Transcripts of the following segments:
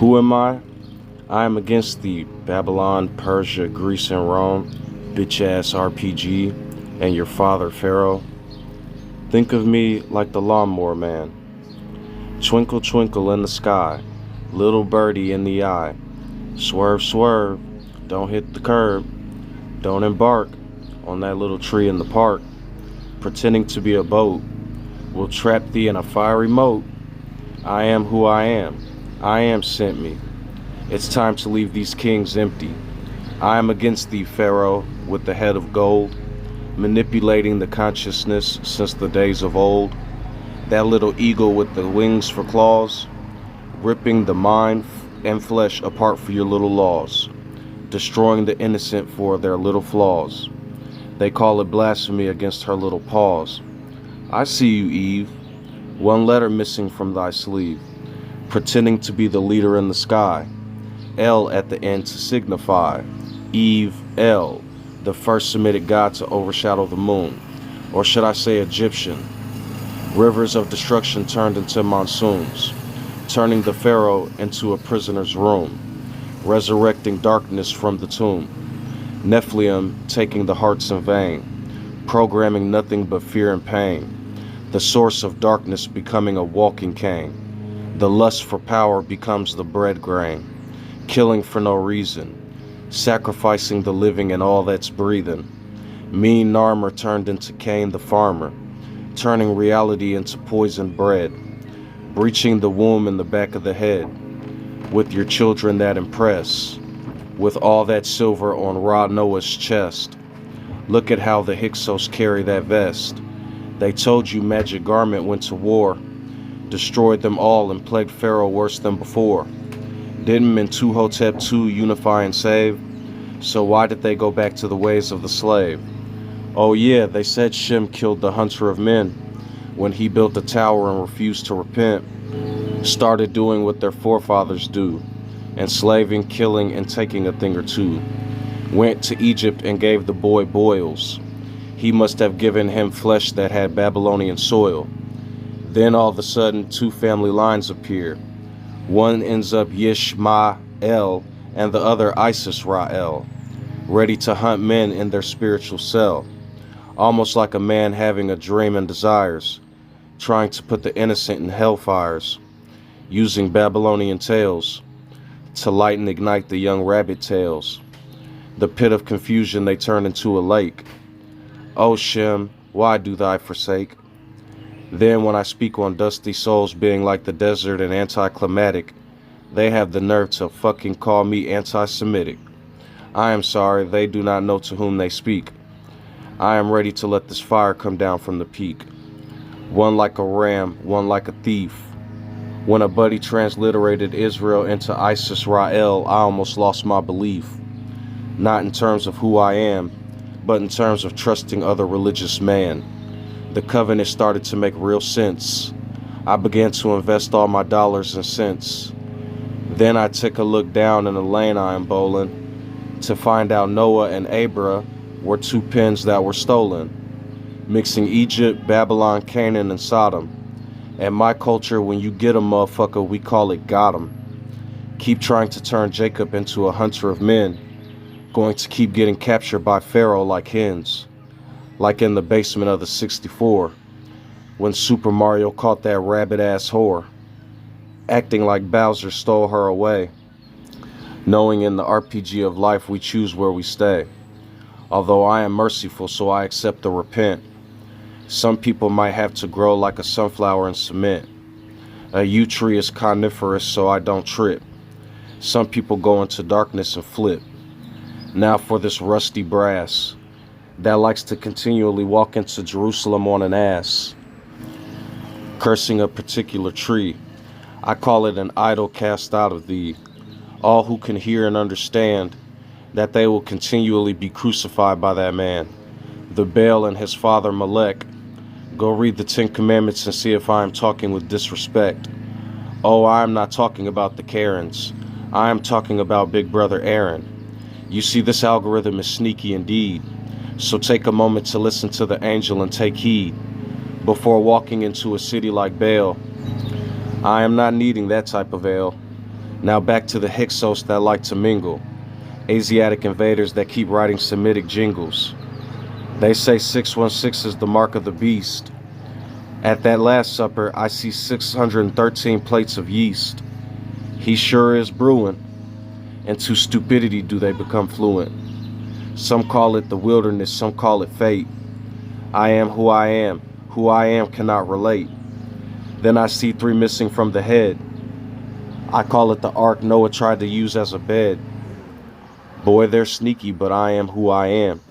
Who am I? I am against thee, Babylon, Persia, Greece, and Rome, bitch-ass RPG, and your father, Pharaoh. Think of me like the lawnmower man. Twinkle, twinkle in the sky, little birdie in the eye. Swerve, swerve, don't hit the curb. Don't embark on that little tree in the park, pretending to be a boat. Will trap thee in a fiery moat. I am who I am. I am sent me. It's time to leave these kings empty. I am against thee, Pharaoh, with the head of gold, manipulating the consciousness since the days of old. That little eagle with the wings for claws, ripping the mind and flesh apart for your little laws, destroying the innocent for their little flaws. They call it blasphemy against her little paws. I see you, Eve, one letter missing from thy sleeve, pretending to be the leader in the sky. L at the end to signify Eve, El, the first Semitic god to overshadow the moon, or should I say Egyptian. Rivers of destruction turned into monsoons, turning the Pharaoh into a prisoner's room, resurrecting darkness from the tomb. Nephilim taking the hearts in vain, programming nothing but fear and pain. The source of darkness becoming a walking cane. The lust for power becomes the bread grain, killing for no reason, sacrificing the living and all that's breathing. Mean Narmer turned into Cain the farmer, turning reality into poisoned bread, breaching the womb in the back of the head, with your children that impress, with all that silver on Ra Noah's chest. Look at how the Hyksos carry that vest. They told you Magic Garment went to war, destroyed them all and plagued Pharaoh worse than before. Didn't Mentuhotep II unify and save? So why did they go back to the ways of the slave? Oh yeah, they said Shem killed the hunter of men when he built a tower and refused to repent. Started doing what their forefathers do, enslaving, killing, and taking a thing or two. Went to Egypt and gave the boy boils. He must have given him flesh that had Babylonian soil. Then all of a sudden, two family lines appear. One ends up Yishmael and the other Isis Rael, ready to hunt men in their spiritual cell. Almost like a man having a dream and desires, trying to put the innocent in hellfires, using Babylonian tales to light and ignite the young rabbit tails. The pit of confusion they turn into a lake. O Shem, why do thy forsake? Then when I speak on dusty souls being like the desert and anticlimactic, they have the nerve to fucking call me anti-Semitic. I am sorry, they do not know to whom they speak. I am ready to let this fire come down from the peak. One like a ram, one like a thief. When a buddy transliterated Israel into Isis Rael, I almost lost my belief. Not in terms of who I am, but in terms of trusting other religious man. The covenant started to make real sense. I began to invest all my dollars and cents. Then I took a look down in the lane I am bowling to find out Noah and Abra were two pins that were stolen, mixing Egypt, Babylon, Canaan, and Sodom. And my culture, when you get a motherfucker, we call it got 'em. Keep trying to turn Jacob into a hunter of men, going to keep getting captured by Pharaoh like hens. Like in the basement of the 64, when Super Mario caught that rabbit-ass whore, acting like Bowser stole her away, knowing in the RPG of life we choose where we stay. Although I am merciful, so I accept the repent. Some people might have to grow like a sunflower in cement. A yew tree is coniferous, so I don't trip. Some people go into darkness and flip. Now for this rusty brass that likes to continually walk into Jerusalem on an ass, cursing a particular tree. I call it an idol cast out of thee. All who can hear and understand that they will continually be crucified by that man, the Baal and his father Molech. Go read the 10 Commandments and see if I am talking with disrespect. Oh, I am not talking about the Karens. I am talking about Big Brother Aaron. You see, this algorithm is sneaky indeed. So take a moment to listen to the angel and take heed before walking into a city like Baal. I am not needing that type of ale. Now back to the Hyksos that like to mingle, Asiatic invaders that keep writing Semitic jingles. They say 616 is the mark of the beast. At that Last Supper, I see 613 plates of yeast. He sure is brewing. And to stupidity do they become fluent. Some call it the wilderness, some call it fate. I am who I am. Who I am cannot relate. Then I see 3 missing from the head. I call it the ark Noah tried to use as a bed. Boy, they're sneaky, but I am who I am.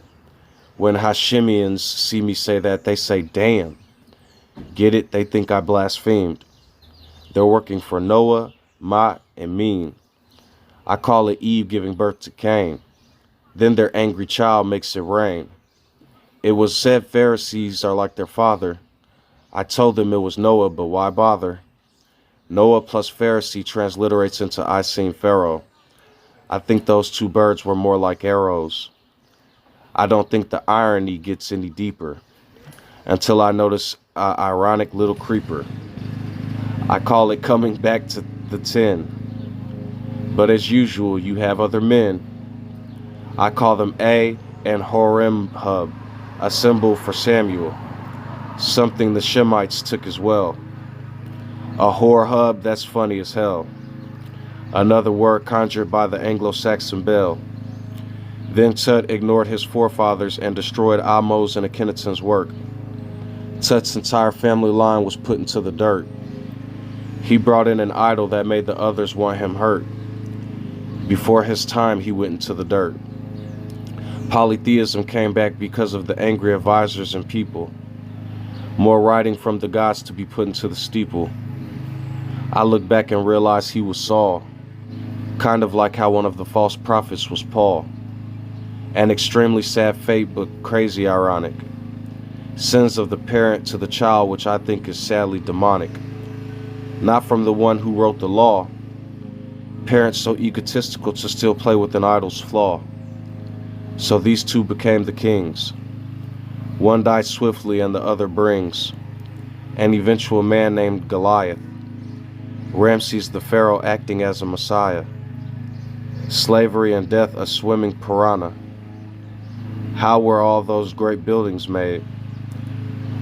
When Hashemians see me say that, they say, damn. Get it? They think I blasphemed. They're working for Noah, Mot, and Meen. I call it Eve giving birth to Cain. Then their angry child makes it rain. It was said Pharisees are like their father. I told them it was Noah, but why bother? Noah plus Pharisee transliterates into I seen Pharaoh. I think those 2 birds were more like arrows. I don't think the irony gets any deeper until I notice an ironic little creeper. I call it coming back to the 10. But as usual, you have other men. I call them A and Horem Hub, a symbol for Samuel, something the Shemites took as well. A whore hub, that's funny as hell. Another word conjured by the Anglo-Saxon bell. Then Tut ignored his forefathers and destroyed Amos and Akhenaten's work. Tut's entire family line was put into the dirt. He brought in an idol that made the others want him hurt. Before his time, he went into the dirt. Polytheism came back because of the angry advisors and people. More writing from the gods to be put into the steeple. I look back and realize he was Saul, kind of like how one of the false prophets was Paul. An extremely sad fate, but crazy ironic. Sins of the parent to the child, which I think is sadly demonic. Not from the one who wrote the law. Parents so egotistical to still play with an idol's flaw. So these 2 became the kings. One died swiftly and the other brings an eventual man named Goliath. Ramses the Pharaoh acting as a messiah. Slavery and death a swimming piranha. How were all those great buildings made?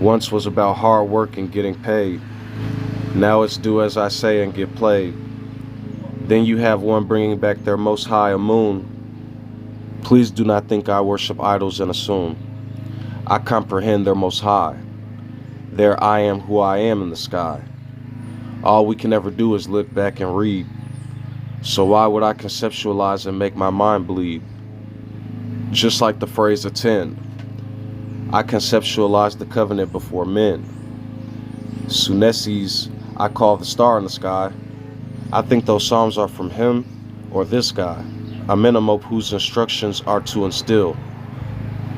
Once was about hard work and getting paid. Now it's do as I say and get played. Then you have one bringing back their most high Amun. Please do not think I worship idols and assume I comprehend their most high. There I am who I am in the sky. All we can ever do is look back and read. So why would I conceptualize and make my mind bleed? Just like the phrase attend. I conceptualize the covenant before men. Sunesis I call the star in the sky. I think those psalms are from him or this guy, a Amenemop whose instructions are to instill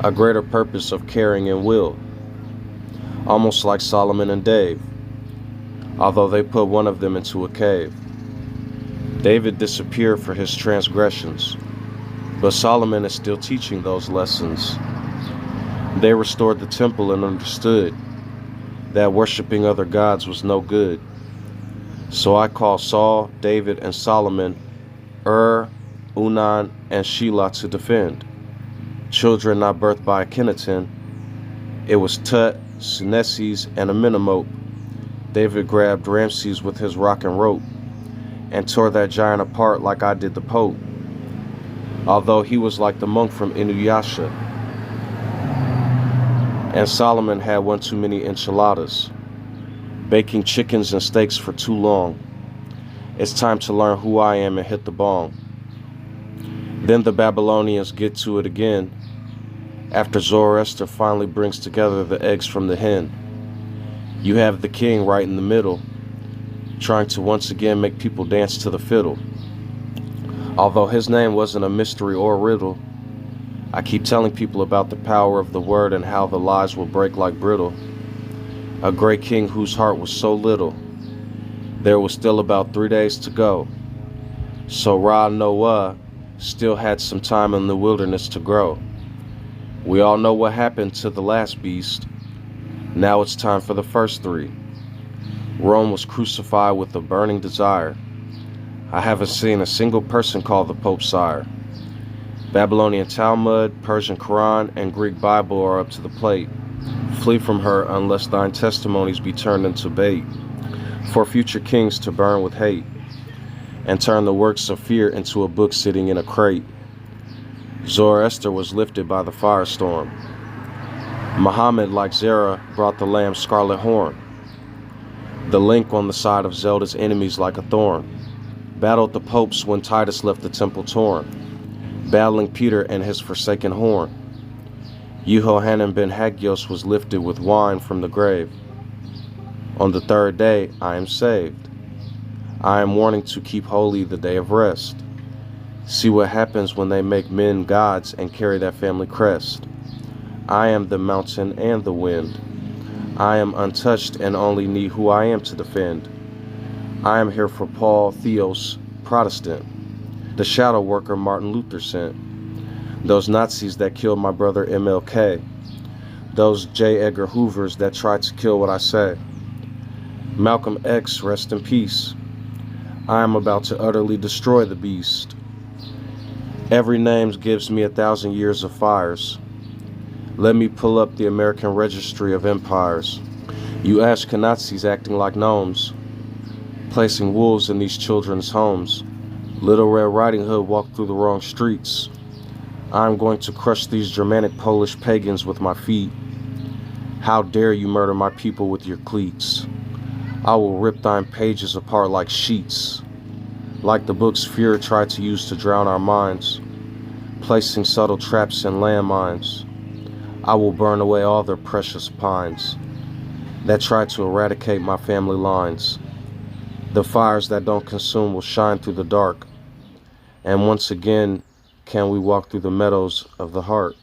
a greater purpose of caring and will, almost like Solomon and Dave, although they put one of them into a cave. David disappeared for his transgressions, but Solomon is still teaching those lessons. They restored the temple and understood that worshiping other gods was no good. So I call Saul, David, and Solomon, Unan, and Shelah to defend. Children not birthed by Akhenaten. It was Tut, Sunesis, and Amenemop. David grabbed Ramses with his rock and rope and tore that giant apart like I did the Pope, although he was like the monk from Inuyasha. And Solomon had one too many enchiladas, baking chickens and steaks for too long. It's time to learn who I am and hit the bong. Then the Babylonians get to it again, after Zoroaster finally brings together the eggs from the hen. You have the king right in the middle, trying to once again make people dance to the fiddle. Although his name wasn't a mystery or a riddle, I keep telling people about the power of the word and how the lies will break like brittle. A great king whose heart was so little. There was still about 3 days to go. So Ra Noah still had some time in the wilderness to grow. We all know what happened to the last beast. Now it's time for the first 3. Rome was crucified with a burning desire. I haven't seen a single person call the Pope sire. Babylonian Talmud, Persian Quran, and Greek Bible are up to the plate. Flee from her unless thine testimonies be turned into bait, for future kings to burn with hate, and turn the works of fear into a book sitting in a crate. Zoroaster was lifted by the firestorm. Muhammad, like Zerah, brought the lamb's scarlet horn. The link on the side of Zelda's enemies like a thorn. Battled the popes when Titus left the temple torn, battling Peter and his forsaken horn. Yehohanan ben Hagios was lifted with wine from the grave. On the third day I am saved. I am warning to keep holy the day of rest. See what happens when they make men gods and carry that family crest. I am the mountain and the wind. I am untouched and only need who I am to defend. I am here for Paul Theos, Protestant, the shadow worker Martin Luther sent, those Nazis that killed my brother MLK, those J. Edgar Hoovers that tried to kill what I say. Malcolm X, rest in peace. I am about to utterly destroy the beast. Every name gives me 1,000 years of fires. Let me pull up the American Registry of Empires. You Ashkenazis acting like gnomes, placing wolves in these children's homes. Little Red Riding Hood walked through the wrong streets. I am going to crush these Germanic Polish pagans with my feet. How dare you murder my people with your cleats? I will rip thine pages apart like sheets, like the books fear tried to use to drown our minds, placing subtle traps and landmines. I will burn away all their precious pines that try to eradicate my family lines. The fires that don't consume will shine through the dark, and once again can we walk through the meadows of the heart.